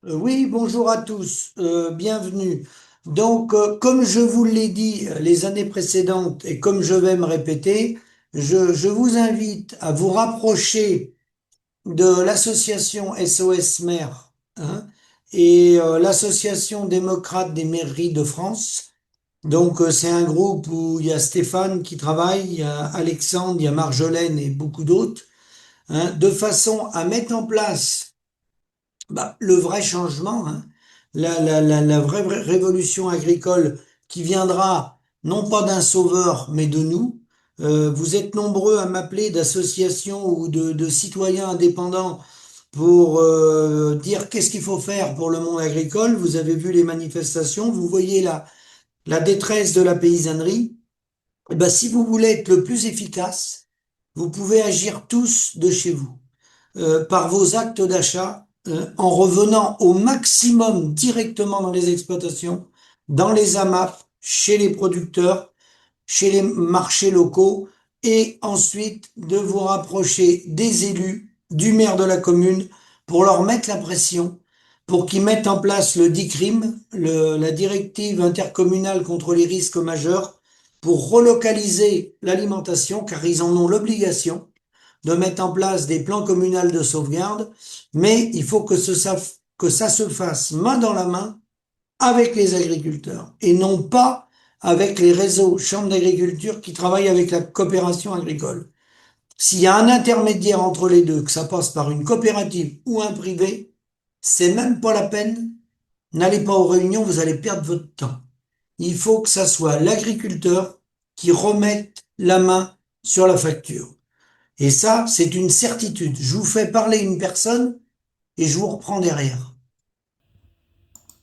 Oui, bonjour à tous, bienvenue. Comme je vous l'ai dit les années précédentes et comme je vais me répéter, je vous invite à vous rapprocher de l'association SOS Maire, hein, et l'association démocrate des mairies de France. C'est un groupe où il y a Stéphane qui travaille, il y a Alexandre, il y a Marjolaine et beaucoup d'autres, hein, de façon à mettre en place le vrai changement, hein, la vraie révolution agricole qui viendra non pas d'un sauveur, mais de nous. Vous êtes nombreux à m'appeler d'associations ou de citoyens indépendants pour dire qu'est-ce qu'il faut faire pour le monde agricole. Vous avez vu les manifestations, vous voyez la détresse de la paysannerie. Eh ben, si vous voulez être le plus efficace, vous pouvez agir tous de chez vous par vos actes d'achat en revenant au maximum directement dans les exploitations, dans les AMAP, chez les producteurs, chez les marchés locaux et ensuite de vous rapprocher des élus, du maire de la commune pour leur mettre la pression pour qu'ils mettent en place le DICRIM, la directive intercommunale contre les risques majeurs, pour relocaliser l'alimentation, car ils en ont l'obligation de mettre en place des plans communaux de sauvegarde, mais il faut que ça se fasse main dans la main avec les agriculteurs et non pas avec les réseaux chambres d'agriculture qui travaillent avec la coopération agricole. S'il y a un intermédiaire entre les deux, que ça passe par une coopérative ou un privé, c'est même pas la peine. N'allez pas aux réunions, vous allez perdre votre temps. Il faut que ça soit l'agriculteur qui remette la main sur la facture. Et ça, c'est une certitude. Je vous fais parler une personne et je vous reprends derrière.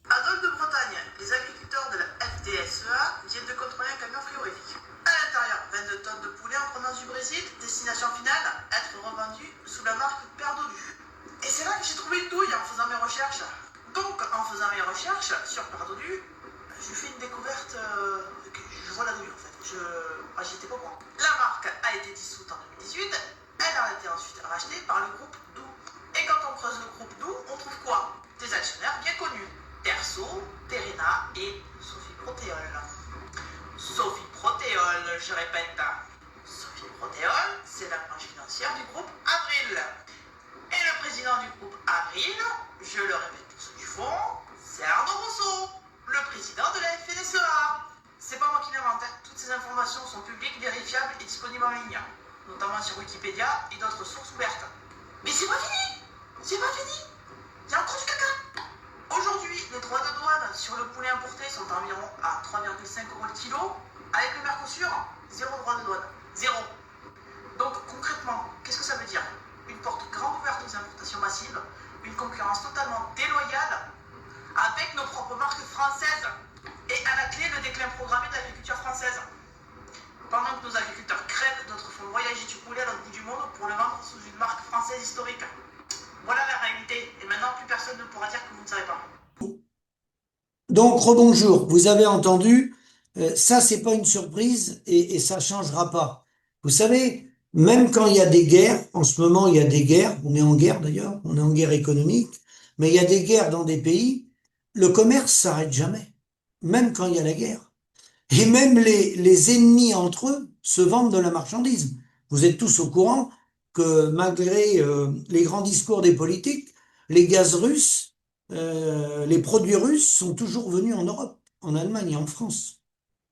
À Dole de Bretagne, les agriculteurs de la FDSEA viennent de contrôler un camion frigorifique. À l'intérieur, 22 tonnes de poulet en provenance du Brésil, destination finale, être revendu sous la marque Père Dodu. Et c'est là que j'ai trouvé une douille en faisant mes recherches. Donc, en faisant mes recherches sur Père Dodu, je fais une découverte. Je vois la douille en fait. J'étais pas au courant. La marque a été dissoute en 2018. Elle a été ensuite rachetée par le groupe Doux. Et quand on creuse le groupe Doux, on trouve quoi? Des actionnaires bien connus. Terso, Terena et Sophie Protéol. Sophie Protéol, je répète. Sophie Protéol, c'est la branche financière du groupe Avril. Et le président du groupe Avril, je le répète pour ceux du fond, c'est Arnaud Rousseau, le président de la FNSEA. C'est pas moi qui l'invente, toutes ces informations sont publiques, vérifiables et disponibles en ligne, notamment sur Wikipédia et d'autres sources ouvertes. Mais c'est pas fini. C'est pas fini. Il y a encore du caca. Aujourd'hui, les droits de douane sur le poulet importé sont environ à 3,5 euros le kilo. Avec le Mercosur, zéro droit de douane. Zéro. Donc concrètement, qu'est-ce que ça veut dire? Une porte grande ouverte aux importations massives, une concurrence totalement déloyale avec nos propres marques françaises et à la clé le déclin programmé de l'agriculture française. Pendant que nos agriculteurs crèvent, d'autres font voyager du poulet à l'autre bout du monde pour le vendre sous une marque française historique. Voilà la réalité. Et maintenant, plus personne ne pourra dire que vous ne savez pas. Donc, rebonjour, vous avez entendu, ça c'est pas une surprise et ça changera pas. Vous savez, même quand il y a des guerres, en ce moment il y a des guerres, on est en guerre d'ailleurs, on est en guerre économique, mais il y a des guerres dans des pays, le commerce s'arrête jamais, même quand il y a la guerre. Et même les ennemis entre eux se vendent de la marchandise. Vous êtes tous au courant que malgré les grands discours des politiques, les gaz russes, les produits russes sont toujours venus en Europe, en Allemagne et en France.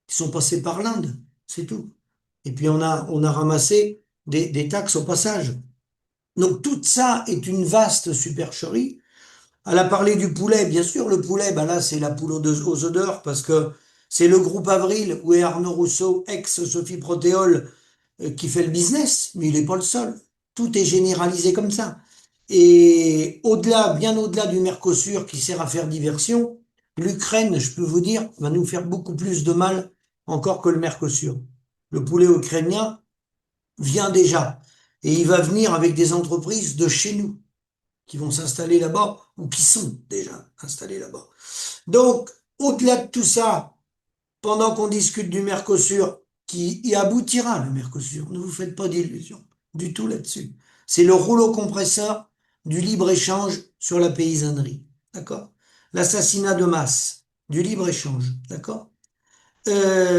Ils sont passés par l'Inde, c'est tout. Et puis on a ramassé des taxes au passage. Donc tout ça est une vaste supercherie. Elle a parlé du poulet, bien sûr, le poulet, bah là, c'est la poule aux odeurs, parce que c'est le groupe Avril, où est Arnaud Rousseau, ex-Sophie Protéol, qui fait le business, mais il n'est pas le seul. Tout est généralisé comme ça. Et au-delà, bien au-delà du Mercosur qui sert à faire diversion, l'Ukraine, je peux vous dire, va nous faire beaucoup plus de mal encore que le Mercosur. Le poulet ukrainien vient déjà, et il va venir avec des entreprises de chez nous qui vont s'installer là-bas ou qui sont déjà installés là-bas. Donc, au-delà de tout ça, pendant qu'on discute du Mercosur, qui y aboutira, le Mercosur, ne vous faites pas d'illusions du tout là-dessus. C'est le rouleau compresseur du libre-échange sur la paysannerie. d'accord? L'assassinat de masse, du libre-échange, d'accord?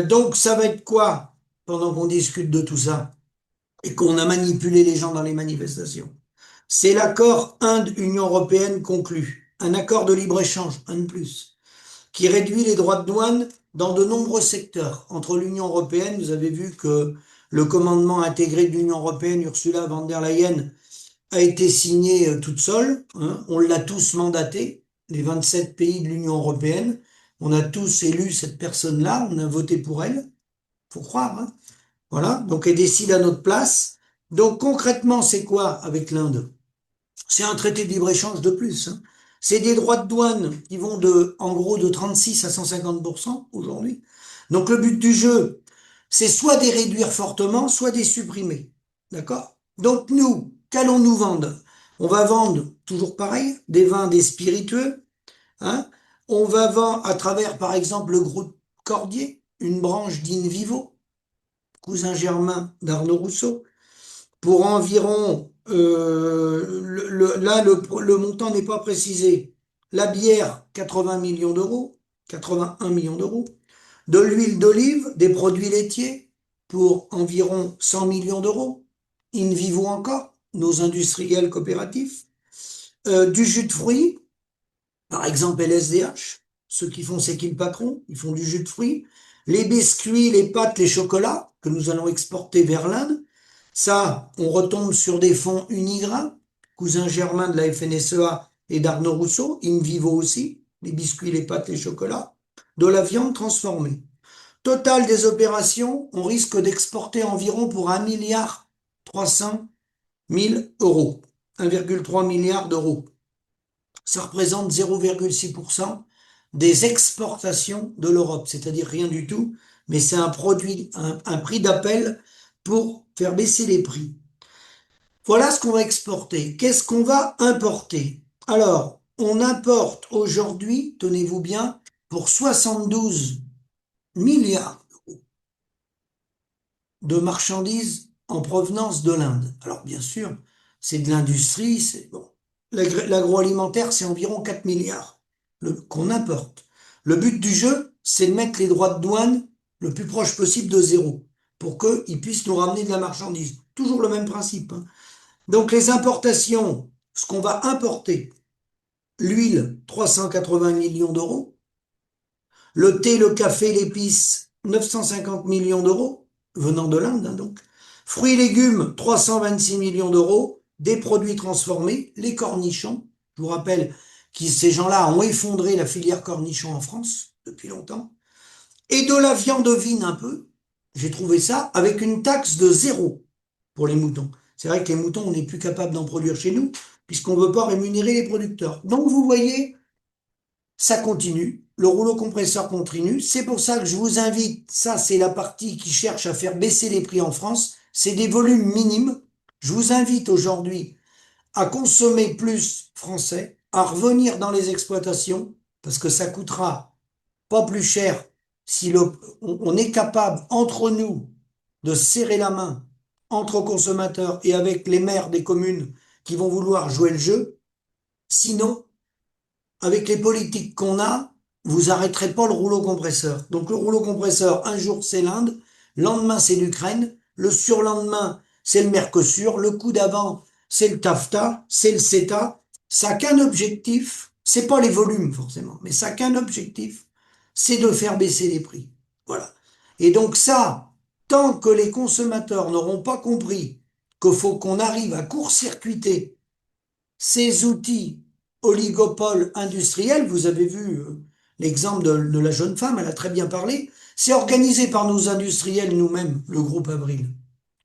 Donc ça va être quoi pendant qu'on discute de tout ça et qu'on a manipulé les gens dans les manifestations? C'est l'accord Inde-Union européenne conclu, un accord de libre-échange, un de plus, qui réduit les droits de douane dans de nombreux secteurs. Entre l'Union européenne, vous avez vu que le commandement intégré de l'Union européenne, Ursula von der Leyen, a été signée toute seule, hein. On l'a tous mandatée, les 27 pays de l'Union européenne. On a tous élu cette personne-là, on a voté pour elle, faut croire, hein. Voilà, donc elle décide à notre place. Donc concrètement, c'est quoi avec l'Inde? C'est un traité de libre-échange de plus, hein. C'est des droits de douane qui vont en gros, de 36 à 150% aujourd'hui. Donc le but du jeu, c'est soit des réduire fortement, soit des supprimer. D'accord? Donc nous, qu'allons-nous vendre? On va vendre, toujours pareil, des vins, des spiritueux, hein. On va vendre à travers, par exemple, le groupe Cordier, une branche d'Invivo, cousin germain d'Arnaud Rousseau, pour environ, là, le montant n'est pas précisé. La bière, 80 millions d'euros, 81 millions d'euros. De l'huile d'olive, des produits laitiers, pour environ 100 millions d'euros. In vivo encore, nos industriels coopératifs. Du jus de fruits, par exemple LSDH, ceux qui font C'est qui le patron, ils font du jus de fruits. Les biscuits, les pâtes, les chocolats, que nous allons exporter vers l'Inde. Ça, on retombe sur des fonds Unigra, cousin germain de la FNSEA et d'Arnaud Rousseau, In Vivo aussi, les biscuits, les pâtes, les chocolats, de la viande transformée. Total des opérations, on risque d'exporter environ pour 1,3 milliard € 1,3 milliard d'euros. Ça représente 0,6% des exportations de l'Europe, c'est-à-dire rien du tout, mais c'est un produit, un prix d'appel pour faire baisser les prix. Voilà ce qu'on va exporter. Qu'est-ce qu'on va importer? Alors, on importe aujourd'hui, tenez-vous bien, pour 72 milliards de marchandises en provenance de l'Inde. Alors, bien sûr, c'est de l'industrie, c'est bon. L'agroalimentaire, c'est environ 4 milliards qu'on importe. Le but du jeu, c'est de mettre les droits de douane le plus proche possible de zéro pour qu'ils puissent nous ramener de la marchandise. Toujours le même principe, hein. Donc les importations, ce qu'on va importer, l'huile, 380 millions d'euros, le thé, le café, l'épice, 950 millions d'euros, venant de l'Inde, hein, donc. Fruits et légumes, 326 millions d'euros, des produits transformés, les cornichons. Je vous rappelle que ces gens-là ont effondré la filière cornichon en France depuis longtemps. Et de la viande ovine un peu, j'ai trouvé ça, avec une taxe de zéro pour les moutons. C'est vrai que les moutons, on n'est plus capable d'en produire chez nous, puisqu'on ne veut pas rémunérer les producteurs. Donc vous voyez, ça continue, le rouleau compresseur continue. C'est pour ça que je vous invite, ça c'est la partie qui cherche à faire baisser les prix en France, c'est des volumes minimes. Je vous invite aujourd'hui à consommer plus français, à revenir dans les exploitations, parce que ça coûtera pas plus cher si on est capable entre nous de serrer la main entre consommateurs et avec les maires des communes qui vont vouloir jouer le jeu. Sinon, avec les politiques qu'on a, vous arrêterez pas le rouleau compresseur. Donc le rouleau compresseur, un jour c'est l'Inde, le lendemain c'est l'Ukraine, le surlendemain c'est le Mercosur, le coup d'avant c'est le TAFTA, c'est le CETA. Ça n'a qu'un objectif, c'est pas les volumes forcément, mais ça n'a qu'un objectif, c'est de faire baisser les prix. Voilà. Et donc ça, tant que les consommateurs n'auront pas compris qu'il faut qu'on arrive à court-circuiter ces outils oligopoles industriels, vous avez vu l'exemple de la jeune femme, elle a très bien parlé, c'est organisé par nos industriels nous-mêmes, le groupe Avril.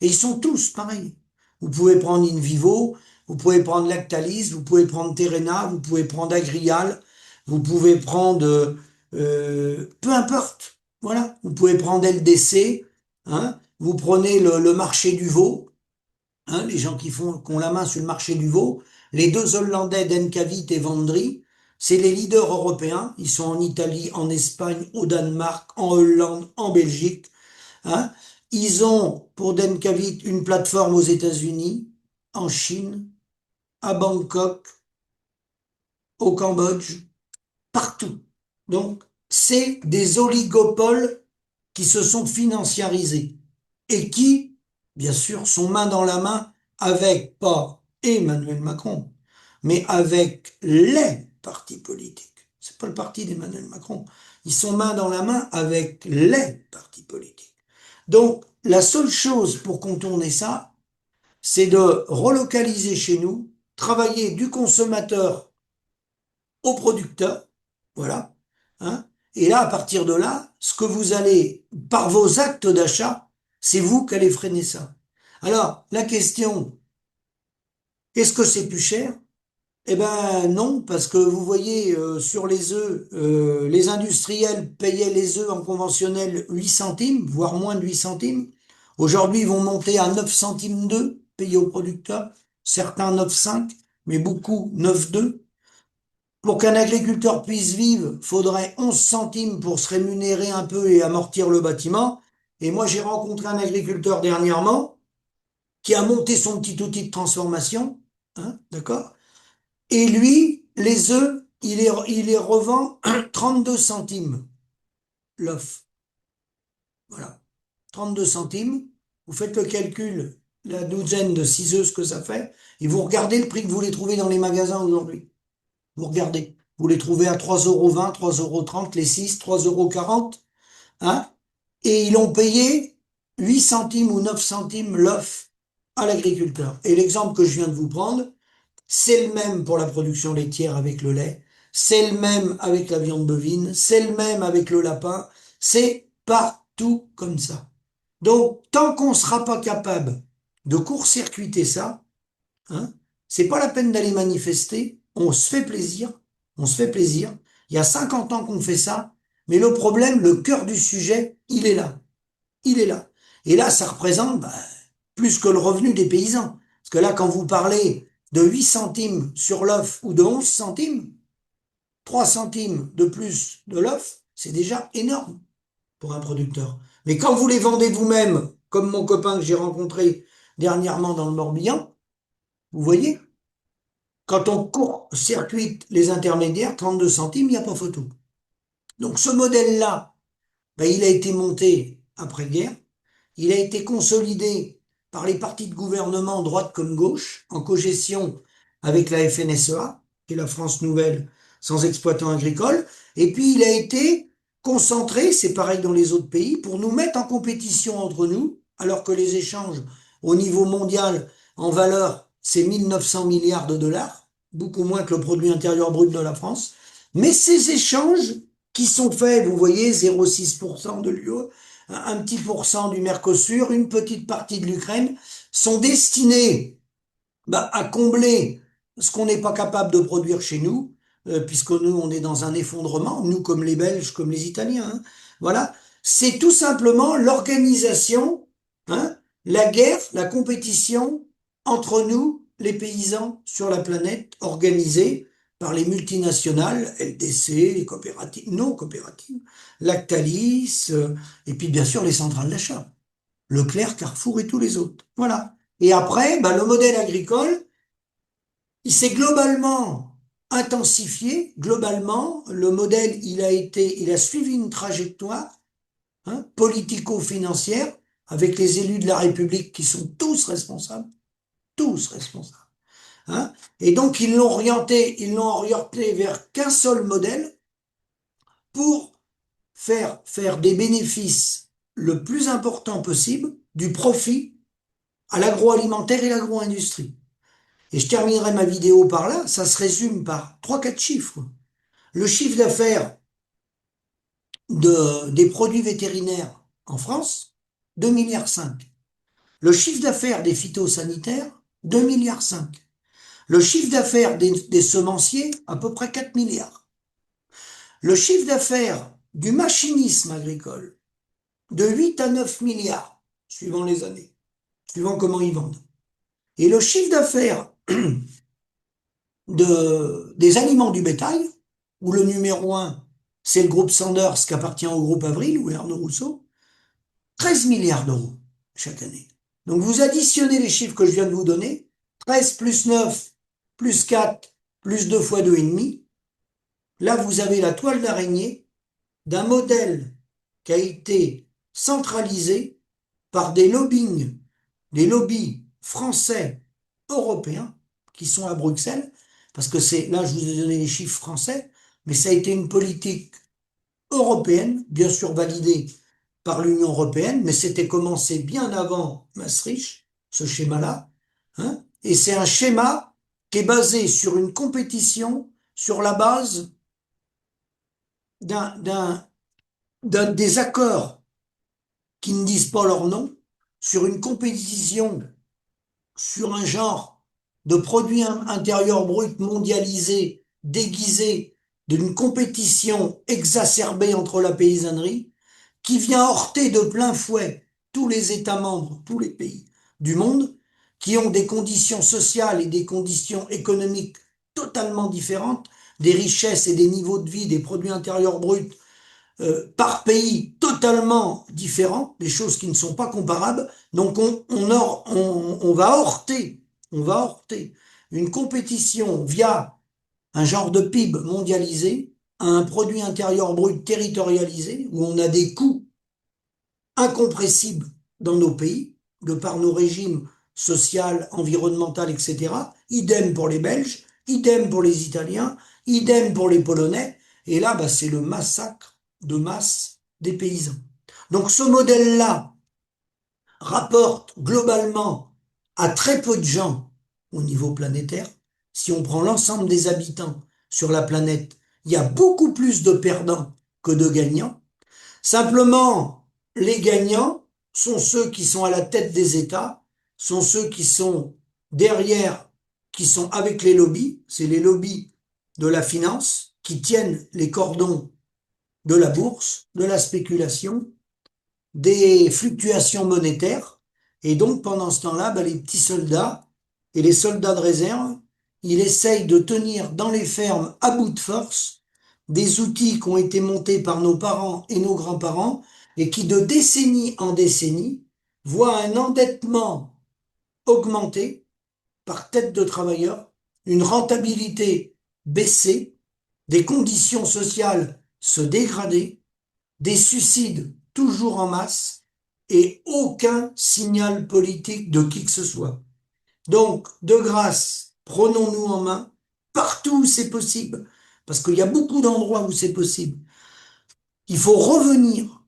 Et ils sont tous pareils. Vous pouvez prendre Invivo, vous pouvez prendre Lactalis, vous pouvez prendre Terena, vous pouvez prendre Agrial, vous pouvez prendre, peu importe, voilà, vous pouvez prendre LDC, hein, vous prenez le marché du veau, hein, les gens qui ont la main sur le marché du veau, les deux Hollandais Denkavit et Vendry, c'est les leaders européens. Ils sont en Italie, en Espagne, au Danemark, en Hollande, en Belgique, hein. Ils ont, pour Denkavit, une plateforme aux États-Unis, en Chine, à Bangkok, au Cambodge, partout. Donc, c'est des oligopoles qui se sont financiarisés et qui, bien sûr, sont main dans la main avec, pas Emmanuel Macron, mais avec les partis politiques. C'est pas le parti d'Emmanuel Macron. Ils sont main dans la main avec les partis politiques. Donc, la seule chose pour contourner ça, c'est de relocaliser chez nous, travailler du consommateur au producteur, voilà, hein. Et là, à partir de là, ce que vous allez, par vos actes d'achat, c'est vous qui allez freiner ça. Alors, la question, est-ce que c'est plus cher? Eh ben non, parce que vous voyez, sur les œufs, les industriels payaient les œufs en conventionnel 8 centimes, voire moins de 8 centimes. Aujourd'hui, ils vont monter à 9 centimes d'œufs payés aux producteurs, certains 9,5, mais beaucoup 9,2. Pour qu'un agriculteur puisse vivre, faudrait 11 centimes pour se rémunérer un peu et amortir le bâtiment. Et moi, j'ai rencontré un agriculteur dernièrement qui a monté son petit outil de transformation, hein, d'accord? Et lui, les œufs, il les revend 32 centimes l'œuf. Voilà. 32 centimes. Vous faites le calcul, la douzaine de 6 œufs, ce que ça fait, et vous regardez le prix que vous les trouvez dans les magasins aujourd'hui. Vous regardez. Vous les trouvez à 3,20 €, 3,30 €, les 6, 3,40 €, hein? Et ils l'ont payé 8 centimes ou 9 centimes l'œuf à l'agriculteur. Et l'exemple que je viens de vous prendre, c'est le même pour la production laitière avec le lait, c'est le même avec la viande bovine, c'est le même avec le lapin, c'est partout comme ça. Donc, tant qu'on ne sera pas capable de court-circuiter ça, hein, c'est pas la peine d'aller manifester, on se fait plaisir, on se fait plaisir. Il y a 50 ans qu'on fait ça, mais le problème, le cœur du sujet, il est là. Il est là. Et là, ça représente plus que le revenu des paysans. Parce que là, quand vous parlez de 8 centimes sur l'œuf ou de 11 centimes, 3 centimes de plus de l'œuf, c'est déjà énorme pour un producteur. Mais quand vous les vendez vous-même, comme mon copain que j'ai rencontré dernièrement dans le Morbihan, vous voyez, quand on court-circuite les intermédiaires, 32 centimes, il n'y a pas photo. Donc ce modèle-là, il a été monté après-guerre. Il a été consolidé par les partis de gouvernement, droite comme gauche, en cogestion avec la FNSEA, qui est la France Nouvelle sans exploitants agricoles. Et puis il a été concentré, c'est pareil dans les autres pays, pour nous mettre en compétition entre nous, alors que les échanges au niveau mondial en valeur, c'est 1900 milliards de dollars, beaucoup moins que le produit intérieur brut de la France. Mais ces échanges qui sont faits, vous voyez, 0,6% de l'UE, un petit pourcent du Mercosur, une petite partie de l'Ukraine, sont destinés à combler ce qu'on n'est pas capable de produire chez nous, puisque nous, on est dans un effondrement, nous comme les Belges, comme les Italiens. Hein. Voilà, c'est tout simplement l'organisation, hein, la guerre, la compétition entre nous, les paysans sur la planète, organisée par les multinationales, LDC, les coopératives, non coopératives, Lactalis, et puis bien sûr les centrales d'achat, Leclerc, Carrefour et tous les autres. Voilà. Et après, le modèle agricole, il s'est globalement intensifié. Globalement, le modèle, il a suivi une trajectoire, hein, politico-financière, avec les élus de la République qui sont tous responsables. Hein. Et donc ils l'ont orienté vers qu'un seul modèle pour faire des bénéfices le plus important possible, du profit à l'agroalimentaire et l'agro-industrie. Et je terminerai ma vidéo par là, ça se résume par trois, quatre chiffres. Le chiffre d'affaires des produits vétérinaires en France, 2,5 milliards. Le chiffre d'affaires des phytosanitaires, 2,5 milliards. Le chiffre d'affaires des semenciers, à peu près 4 milliards. Le chiffre d'affaires du machinisme agricole, de 8 à 9 milliards, suivant les années, suivant comment ils vendent. Et le chiffre d'affaires des aliments du bétail, où le numéro un, c'est le groupe Sanders qui appartient au groupe Avril, ou Arnaud Rousseau, 13 milliards d'euros chaque année. Donc vous additionnez les chiffres que je viens de vous donner, 13 plus 9 plus 4 plus 2 fois 2,5, Là, vous avez la toile d'araignée d'un modèle qui a été centralisé par des lobbies français, européens, qui sont à Bruxelles, parce que là, je vous ai donné les chiffres français, mais ça a été une politique européenne, bien sûr validée par l'Union européenne, mais c'était commencé bien avant Maastricht, ce schéma-là, hein, et c'est un schéma qui est basé sur une compétition sur la base d'un, d'un, des accords qui ne disent pas leur nom, sur une compétition sur un genre de produit intérieur brut mondialisé, déguisé d'une compétition exacerbée entre la paysannerie, qui vient heurter de plein fouet tous les États membres, tous les pays du monde, qui ont des conditions sociales et des conditions économiques totalement différentes, des richesses et des niveaux de vie, des produits intérieurs bruts par pays totalement différents, des choses qui ne sont pas comparables. Donc on va heurter une compétition via un genre de PIB mondialisé à un produit intérieur brut territorialisé où on a des coûts incompressibles dans nos pays, de par nos régimes social, environnemental, etc. Idem pour les Belges, idem pour les Italiens, idem pour les Polonais. Et là, bah, c'est le massacre de masse des paysans. Donc ce modèle-là rapporte globalement à très peu de gens au niveau planétaire. Si on prend l'ensemble des habitants sur la planète, il y a beaucoup plus de perdants que de gagnants. Simplement, les gagnants sont ceux qui sont à la tête des États, sont ceux qui sont derrière, qui sont avec les lobbies, c'est les lobbies de la finance qui tiennent les cordons de la bourse, de la spéculation, des fluctuations monétaires. Et donc, pendant ce temps-là, ben, les petits soldats et les soldats de réserve, ils essayent de tenir dans les fermes à bout de force des outils qui ont été montés par nos parents et nos grands-parents et qui, de décennie en décennie, voient un endettement augmenter par tête de travailleur, une rentabilité baisser, des conditions sociales se dégrader, des suicides toujours en masse et aucun signal politique de qui que ce soit. Donc, de grâce, prenons-nous en main partout où c'est possible, parce qu'il y a beaucoup d'endroits où c'est possible. Il faut revenir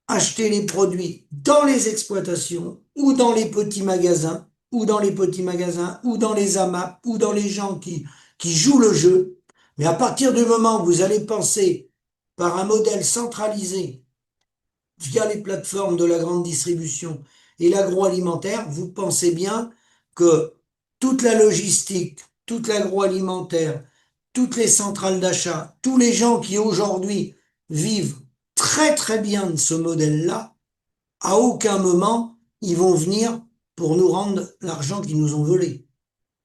acheter les produits dans les exploitations ou dans les petits magasins, ou dans les petits magasins, ou dans les AMAP, ou dans les gens qui jouent le jeu. Mais à partir du moment où vous allez penser par un modèle centralisé via les plateformes de la grande distribution et l'agroalimentaire, vous pensez bien que toute la logistique, toute l'agroalimentaire, toutes les centrales d'achat, tous les gens qui aujourd'hui vivent très très bien de ce modèle-là, à aucun moment ils vont venir pour nous rendre l'argent qu'ils nous ont volé.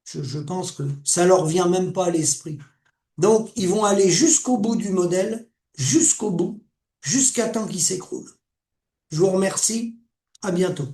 Je pense que ça leur vient même pas à l'esprit. Donc ils vont aller jusqu'au bout du modèle, jusqu'au bout, jusqu'à temps qu'il s'écroule. Je vous remercie. À bientôt.